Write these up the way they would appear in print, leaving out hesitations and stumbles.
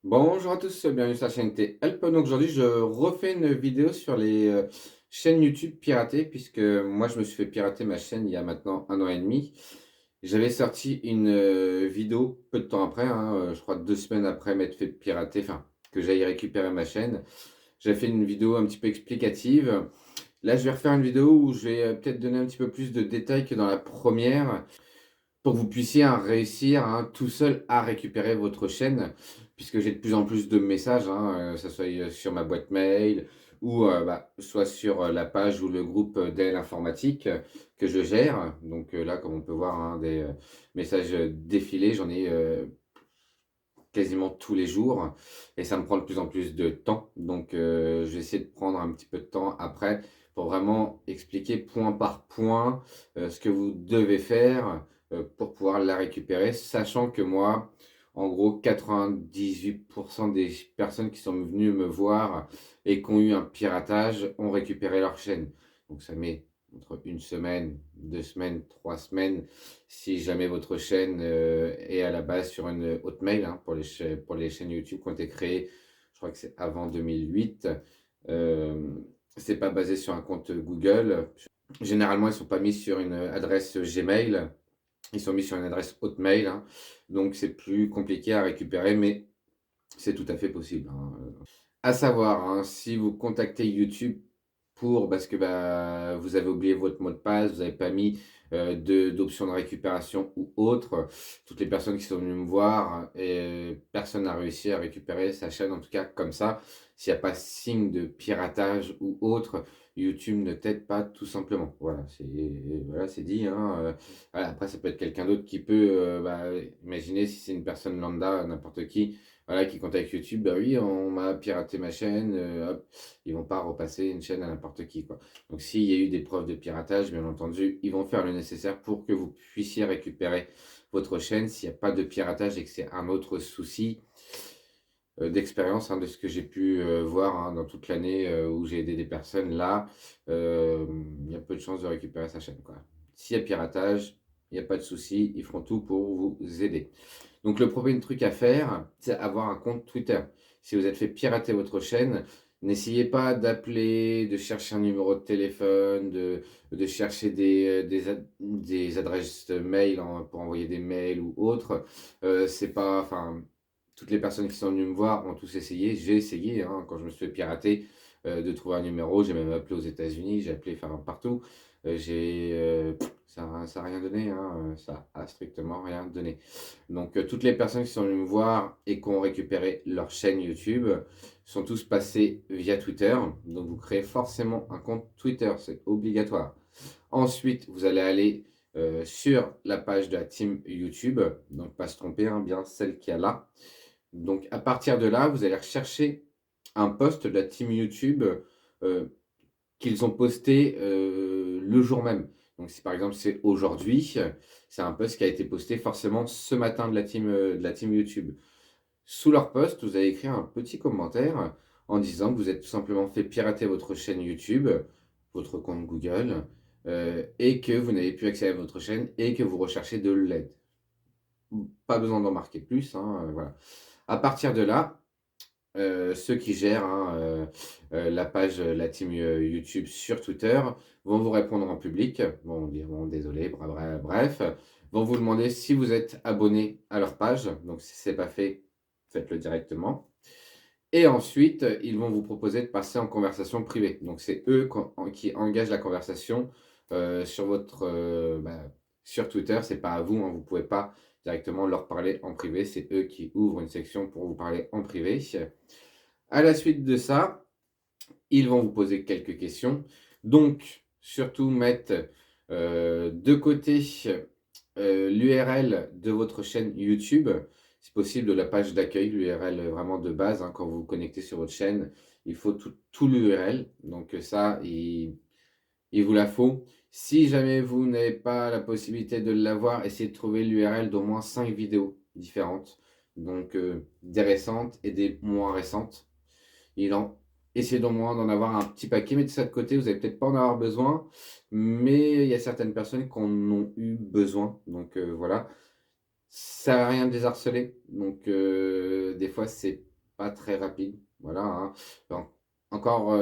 Bonjour à tous, bienvenue sur la chaîne T-Help. Donc aujourd'hui, je refais une vidéo sur les chaînes YouTube piratées, puisque moi, je me suis fait pirater ma chaîne il y a maintenant 1 an et demi. J'avais sorti une vidéo peu de temps après, hein, je crois 2 semaines après m'être fait pirater, enfin, que j'aille récupérer ma chaîne. J'ai fait une vidéo un petit peu explicative. Là, je vais refaire une vidéo où je vais peut-être donner un petit peu plus de détails que dans la première. Pour que vous puissiez, hein, réussir, hein, tout seul à récupérer votre chaîne, puisque j'ai de plus en plus de messages, hein, que ça soit, sur ma boîte mail ou, soit sur, la page ou le groupe, d'Aide Informatique, que je gère. Donc, là, comme on peut voir, hein, des, messages, défiler, j'en ai, quasiment tous les jours et ça me prend de plus en plus de temps. Donc, je vais essayer de prendre un petit peu de temps après pour vraiment expliquer point par point, ce que vous devez faire, pour pouvoir la récupérer. Sachant que moi, en gros 98 des personnes qui sont venues me voir et qui ont eu un piratage ont récupéré leur chaîne. Donc ça met entre 1 semaine, 2 semaines, 3 semaines si jamais votre chaîne, est à la base sur une Hotmail, hein, pour les chaînes YouTube qui ont été créées, je crois que c'est avant 2008. C'est pas basé sur un compte Google. Généralement, ils sont pas mis sur une adresse Gmail, ils sont mis sur une adresse Hotmail, hein, donc c'est plus compliqué à récupérer, mais c'est tout à fait possible, hein. À savoir, hein, si vous contactez YouTube parce que, vous avez oublié votre mot de passe, vous n'avez pas mis, de d'option de récupération ou autre, toutes les personnes qui sont venues me voir et personne n'a réussi à récupérer sa chaîne, en tout cas comme ça. S'il y a pas signe de piratage ou autre, YouTube ne t'aide pas tout simplement. Voilà, c'est dit, hein, voilà, après ça peut être quelqu'un d'autre qui peut, imaginez si c'est une personne lambda, n'importe qui, voilà, qui contacte YouTube: «Bah oui, on m'a piraté ma chaîne», hop, ils vont pas repasser une chaîne à n'importe qui, quoi. Donc s'il y a eu des preuves de piratage, bien entendu, ils vont faire le nécessaire pour que vous puissiez récupérer votre chaîne. S'il y a pas de piratage et que c'est un autre souci, d'expérience, hein, de ce que j'ai pu, voir, hein, dans toute l'année, où j'ai aidé des personnes là, il y a peu de chances de récupérer sa chaîne, quoi. S'il y a piratage, il y a pas de souci, ils feront tout pour vous aider. Donc le premier truc à faire, c'est avoir un compte Twitter. Si vous êtes fait pirater votre chaîne, n'essayez pas d'appeler, de chercher un numéro de téléphone, de chercher des adresses mail pour envoyer des mails ou autre. C'est pas, enfin, toutes les personnes qui sont venues me voir ont tous essayé. J'ai essayé, hein, quand je me suis fait pirater, de trouver un numéro. J'ai même appelé aux États-Unis, j'ai appelé, enfin, partout. Ça a rien donné, hein, ça a strictement rien donné. Donc, toutes les personnes qui sont venues me voir et qui ont récupéré leur chaîne YouTube sont tous passés via Twitter. Donc, vous créez forcément un compte Twitter, c'est obligatoire. Ensuite, vous allez aller, sur la page de la team YouTube, donc pas se tromper, hein, bien celle qu'il y a là. Donc à partir de là, vous allez rechercher un post de la team YouTube, heu, qu'ils ont posté, le jour même. Donc si par exemple c'est aujourd'hui, c'est un post qui a été posté forcément ce matin de la team YouTube. Sous leur post, vous allez écrire un petit commentaire en disant que vous êtes tout simplement fait pirater votre chaîne YouTube, votre compte Google, et que vous n'avez plus accès à votre chaîne et que vous recherchez de l'aide. Pas besoin d'en marquer plus, hein, voilà. À partir de là, ceux qui gèrent, hein, la page, la team, YouTube sur Twitter vont vous répondre en public, vont dire: «Bon désolé», bref, vont vous demander si vous êtes abonné à leur page, donc si c'est pas fait, faites-le directement et ensuite, ils vont vous proposer de passer en conversation privée. Donc c'est eux qui engagent la conversation, sur votre, sur Twitter, c'est pas à vous, hein, vous pouvez pas directement leur parler en privé, c'est eux qui ouvrent une section pour vous parler en privé. À la suite de ça, ils vont vous poser quelques questions. Donc, surtout mettre, de côté, l'URL de votre chaîne YouTube. Si possible de la page d'accueil, l'URL, vraiment de base, hein, quand vous vous connectez sur votre chaîne, il faut tout l'URL. Donc, ça, il vous la faut. Si jamais vous n'avez pas la possibilité de l'avoir, essayez de trouver l'URL d'au moins 5 vidéos différentes. Donc, des récentes et des moins récentes. Il en Essayez d'au moins d'en avoir un petit paquet, mettez ça de côté, vous allez peut-être pas en avoir besoin, mais il y a certaines personnes qui en ont eu besoin, donc voilà. Ça sert à rien de les harceler, donc des fois, c'est pas très rapide. Voilà, hein. En encore,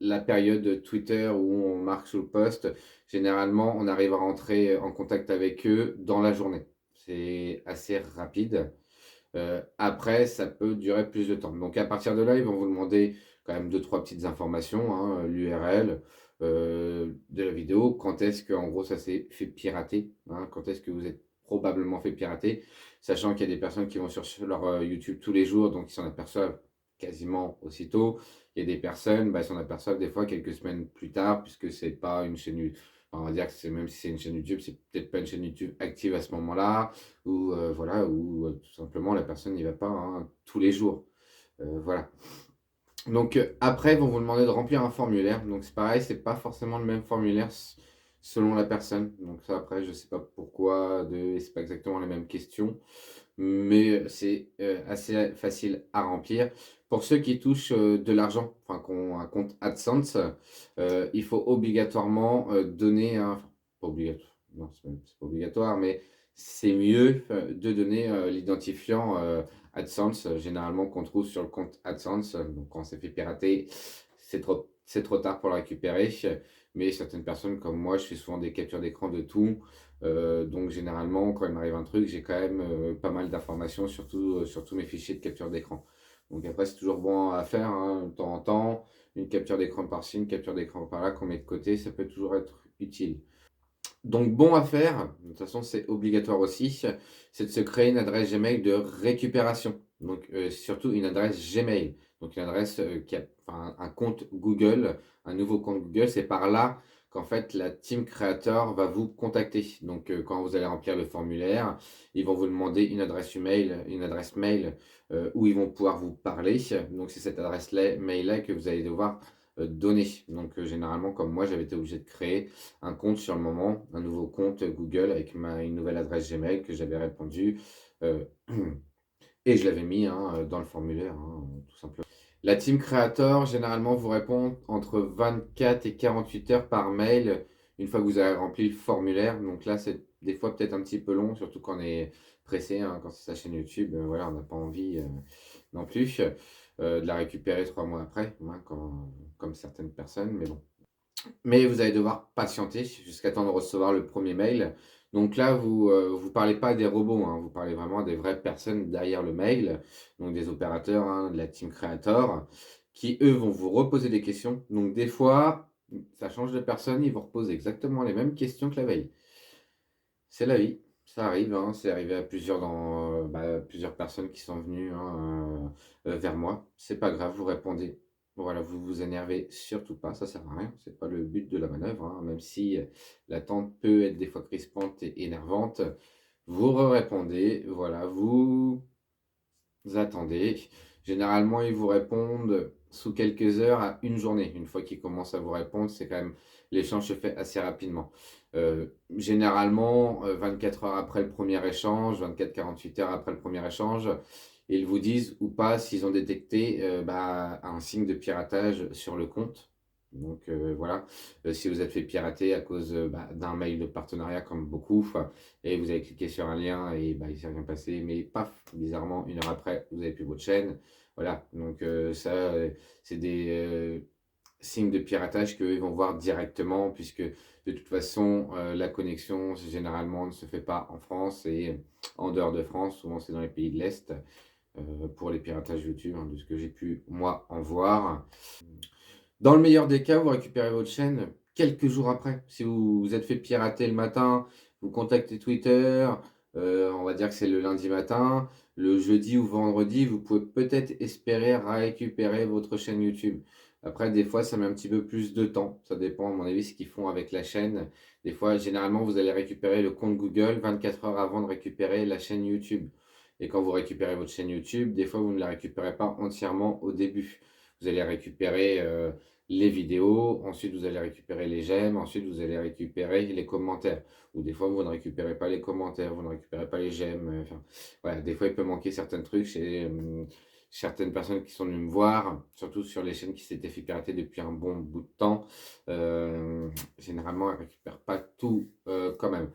la période Twitter où on marque sur le post, généralement, on arrive à rentrer en contact avec eux dans la journée. C'est assez rapide. Après, ça peut durer plus de temps. Donc à partir de là, ils vont vous demander quand même deux trois petites informations, hein, l'URL, de la vidéo, quand est-ce que en gros ça s'est fait pirater, hein, quand est-ce que vous êtes probablement fait pirater, sachant qu'il y a des personnes qui vont sur leur, YouTube tous les jours, donc ils s'en aperçoivent quasiment aussitôt. Il y a des personnes, bah, ils s'en aperçoivent des fois quelques semaines plus tard puisque c'est pas une chaîne You enfin, on va dire que c'est même si c'est une chaîne YouTube, c'est peut-être pas une chaîne YouTube active à ce moment-là ou voilà, ou tout simplement la personne n'y va pas, hein, tous les jours. Voilà. Donc après, ils vont vous demander de remplir un formulaire. Donc c'est pareil, c'est pas forcément le même formulaire selon la personne. Donc ça, après, je sais pas pourquoi, c'est pas exactement les mêmes questions, mais c'est assez facile à remplir. Pour ceux qui touchent de l'argent, enfin qui ont un compte AdSense, il faut obligatoirement donner un. Enfin, pas obligatoire, non, c'est pas obligatoire, mais c'est mieux de donner l'identifiant AdSense, généralement qu'on trouve sur le compte AdSense. Donc quand on s'est fait pirater, c'est trop tard pour le récupérer. Mais certaines personnes comme moi, je fais souvent des captures d'écran de tout. Donc généralement, quand il m'arrive un truc, j'ai quand même pas mal d'informations, surtout sur tous mes fichiers de capture d'écran. Donc après, c'est toujours bon à faire, hein, de temps en temps. Une capture d'écran par-ci, une capture d'écran par-là qu'on met de côté, ça peut toujours être utile. Donc bon à faire, de toute façon c'est obligatoire aussi, c'est de se créer une adresse Gmail de récupération. Donc surtout une adresse Gmail. Donc une adresse qui a enfin, un compte Google, un nouveau compte Google. C'est par là qu'en fait la team créateur va vous contacter. Donc quand vous allez remplir le formulaire, ils vont vous demander une adresse mail où ils vont pouvoir vous parler. Donc c'est cette adresse mail là que vous allez devoir donner. Donc généralement comme moi j'avais été obligé de créer un compte sur le moment, un nouveau compte Google avec une nouvelle adresse Gmail que j'avais répondu et je l'avais mis, hein, dans le formulaire, hein, tout simplement. La team créateur, généralement, vous répond entre 24 et 48 heures par mail une fois que vous avez rempli le formulaire. Donc là, c'est des fois peut-être un petit peu long, surtout quand on est pressé, hein, quand c'est sa chaîne YouTube. Voilà, on n'a pas envie non plus de la récupérer 3 mois après, hein, comme certaines personnes. Mais bon. Mais vous allez devoir patienter jusqu'à temps de recevoir le premier mail. Donc là, vous parlez pas des robots, hein, vous parlez vraiment des vraies personnes derrière le mail, donc des opérateurs, hein, de la team creator, qui eux vont vous reposer des questions. Donc des fois, ça change de personne, ils vous reposent exactement les mêmes questions que la veille. C'est la vie, ça arrive, hein, c'est arrivé à plusieurs personnes qui sont venues, hein, vers moi. C'est pas grave, vous répondez. Voilà, vous vous énervez surtout pas, ça sert à rien, c'est pas le but de la manœuvre, hein, même si l'attente peut être des fois crispante et énervante. Vous répondez, voilà, vous attendez. Généralement, ils vous répondent sous quelques heures à une journée. Une fois qu'ils commencent à vous répondre, c'est quand même l'échange se fait assez rapidement. Généralement, 24 heures après le premier échange, 24-48 heures après le premier échange, ils vous disent ou pas s'ils ont détecté un signe de piratage sur le compte. Donc voilà. Si vous êtes fait pirater à cause d'un mail de partenariat comme beaucoup, et vous avez cliqué sur un lien et il s'est rien passé, mais paf, bizarrement, une heure après, vous avez plus votre chaîne. Voilà, donc ça, c'est des signes de piratage qu'eux vont voir directement, puisque de toute façon, la connexion, généralement, ne se fait pas en France et en dehors de France, souvent c'est dans les pays de l'Est, pour les piratages YouTube, hein, de ce que j'ai pu, moi, en voir. Dans le meilleur des cas, vous récupérez votre chaîne quelques jours après. Si vous vous êtes fait pirater le matin, vous contactez Twitter, on va dire que c'est le lundi matin, le jeudi ou vendredi, vous pouvez peut-être espérer récupérer votre chaîne YouTube. Après, des fois, ça met un petit peu plus de temps. Ça dépend, à mon avis, ce qu'ils font avec la chaîne. Des fois, généralement, vous allez récupérer le compte Google 24 heures avant de récupérer la chaîne YouTube. Et quand vous récupérez votre chaîne YouTube, des fois, vous ne la récupérez pas entièrement au début. Vous allez récupérer les vidéos, ensuite vous allez récupérer les j'aime, ensuite vous allez récupérer les commentaires. Ou des fois vous ne récupérez pas les commentaires, vous ne récupérez pas les j'aime. Enfin, voilà, des fois il peut manquer certains trucs. certaines personnes qui sont venues me voir, surtout sur les chaînes qui s'étaient fait pirater depuis un bon bout de temps. Généralement, elles récupèrent pas tout, quand même.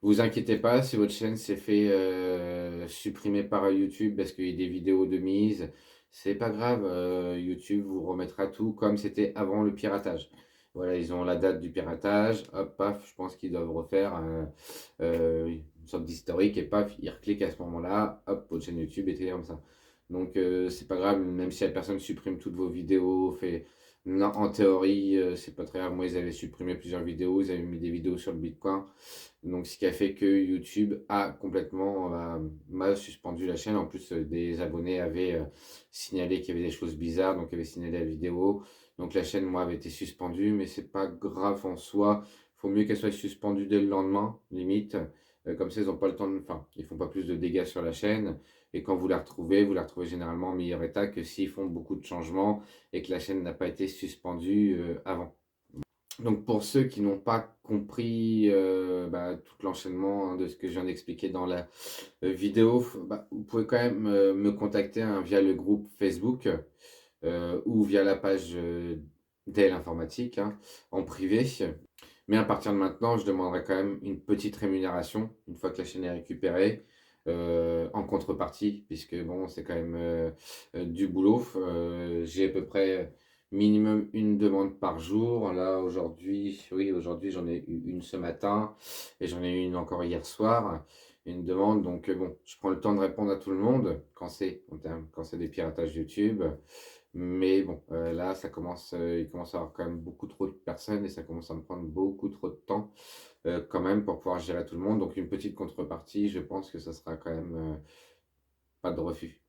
Vous inquiétez pas si votre chaîne s'est fait, supprimer par YouTube parce qu'il y a des vidéos de mise, c'est pas grave, YouTube vous remettra tout comme c'était avant le piratage. Voilà, ils ont la date du piratage, hop, paf, je pense qu'ils doivent refaire, une sorte d'historique et paf, ils recliquent à ce moment-là, hop, votre chaîne YouTube était comme ça. Donc c'est pas grave, même si la personne supprime toutes vos vidéos, fait non, en théorie, c'est pas très grave. Moi, ils avaient supprimé plusieurs vidéos, ils avaient mis des vidéos sur le Bitcoin. Donc, ce qui a fait que YouTube a complètement m'a suspendu la chaîne. En plus, des abonnés avaient signalé qu'il y avait des choses bizarres, donc ils avaient signalé la vidéo. Donc, la chaîne, moi, avait été suspendue, mais c'est pas grave en soi. Il faut mieux qu'elle soit suspendue dès le lendemain, limite. Comme ça, ils n'ont pas le temps de. Enfin, ils font pas plus de dégâts sur la chaîne. Et quand vous la retrouvez généralement en meilleur état que s'ils font beaucoup de changements et que la chaîne n'a pas été suspendue avant. Donc pour ceux qui n'ont pas compris tout l'enchaînement de ce que je viens d'expliquer dans la vidéo, vous pouvez quand même me contacter hein, via le groupe Facebook ou via la page d'Aile Informatique hein, en privé. Mais à partir de maintenant, je demanderai quand même une petite rémunération une fois que la chaîne est récupérée. En contrepartie, puisque bon, c'est quand même du boulot. J'ai à peu près minimum une demande par jour. Là, aujourd'hui, oui, aujourd'hui, j'en ai eu une ce matin et j'en ai eu une encore hier soir. Une demande, donc bon, je prends le temps de répondre à tout le monde quand c'est des piratages YouTube. Mais bon, là, il commence à y avoir quand même beaucoup trop de personnes et ça commence à me prendre beaucoup trop de temps quand même pour pouvoir gérer tout le monde. Donc une petite contrepartie, je pense que ça sera quand même pas de refus.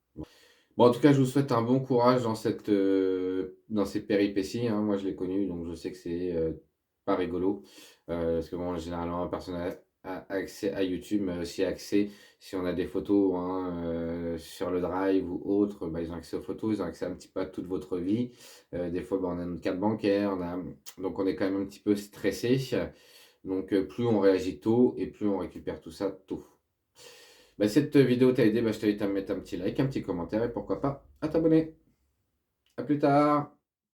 Bon, en tout cas, je vous souhaite un bon courage dans ces péripéties, hein. Moi, je l'ai connu, donc je sais que c'est pas rigolo. Parce que bon, généralement, personne a accès à YouTube, mais aussi accès, si on a des photos hein, sur le Drive ou autre, ils ont accès aux photos, ils ont accès un petit peu à toute votre vie. Des fois, on a notre carte bancaire, donc on est quand même un petit peu stressé. Donc, plus on réagit tôt et plus on récupère tout ça tôt. Cette vidéo t'a aidé, je t'invite à me mettre un petit like, un petit commentaire et pourquoi pas à t'abonner. À plus tard!